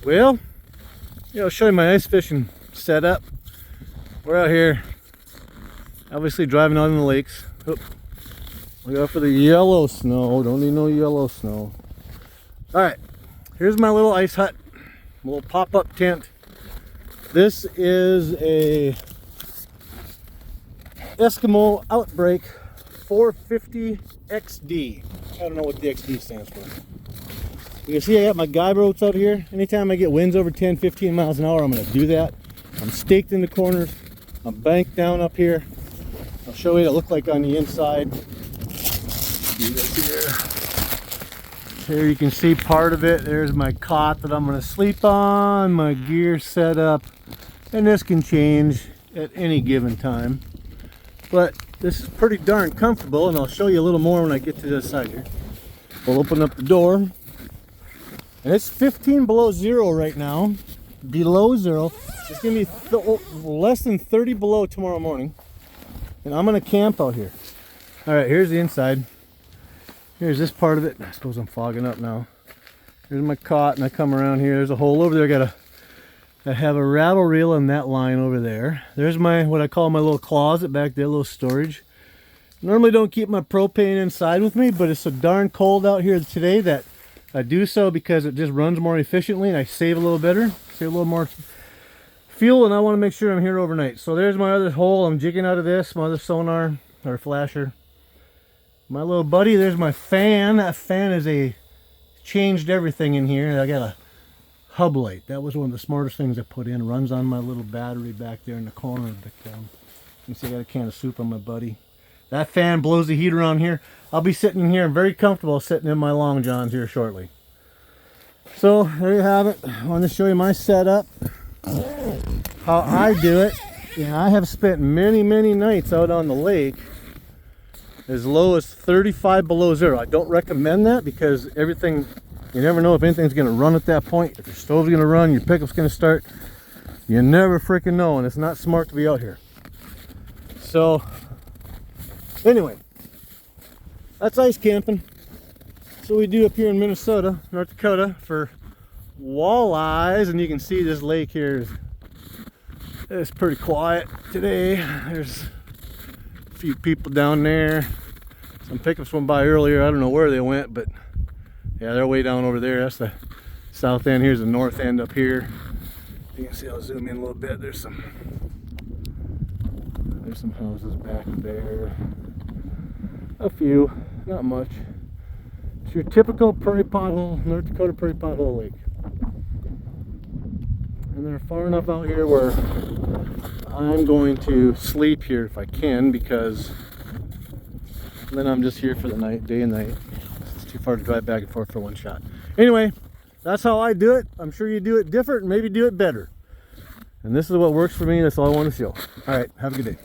Well, I'll show you my ice fishing setup. We're out here, obviously driving out in the lakes. Oop. Look out for the yellow snow. Don't need no yellow snow. Alright, here's my little ice hut, little pop-up tent. This is a Eskimo Outbreak 450 XD. I don't know what the XD stands for. You can see I got my guide ropes out here. Anytime I get winds over 10-15 miles an hour, I'm going to do that. I'm staked in the corners. I'm banked down up here. I'll show you what it looked like on the inside. Here you can see part of it. There's my cot that I'm going to sleep on, my gear set up, and this can change at any given time. But this is pretty darn comfortable, and I'll show you a little more when I get to this side here. We'll open up the door, and it's 15 below zero right now. Below zero. It's going to be less than 30 below tomorrow morning, and I'm going to camp out here. All right, here's the inside. Here's this part of it. I suppose I'm fogging up now. Here's my cot, and I come around here. There's a hole over there. I have a rattle reel in that line over there. There's my, what I call my little closet back there, little storage. Normally don't keep my propane inside with me, but it's so darn cold out here today that I do so because it just runs more efficiently and I save a little better, save a little more fuel, and I want to make sure I'm here overnight. So there's my other hole. I'm jigging out of this, my other sonar or flasher. My little buddy, there's my fan. That fan is changed everything in here. I got a hub light. That was one of the smartest things I put in. Runs on my little battery back there in the corner. But, you can see I got a can of soup on my buddy. That fan blows the heat around here. I'll be sitting in here very comfortable sitting in my long johns here shortly. So there you have it. I want to show you my setup. How I do it. I have spent many nights out on the lake as low as 35 below zero. I don't recommend that because everything, you never know if anything's going to run at that point. If your stove's going to run, your pickup's going to start. You never freaking know, and it's not smart to be out here. So anyway, that's ice camping. So we do up here in Minnesota, North Dakota, for walleyes. And you can see this lake here is pretty quiet today. There's a few people down there. Some pickups went by earlier. I don't know where they went, but yeah, they're way down over there. That's the south end. Here's the north end up here. You can see, I'll zoom in a little bit. There's some houses back there. A few, not much. It's your typical prairie pothole, North Dakota prairie pothole lake. And they're far enough out here where I'm going to sleep here if I can, because then I'm just here for the night, day and night. It's too far to drive back and forth for one shot. Anyway, that's how I do it. I'm sure you do it different and maybe do it better. And this is what works for me. That's all I want to show. All right, have a good day.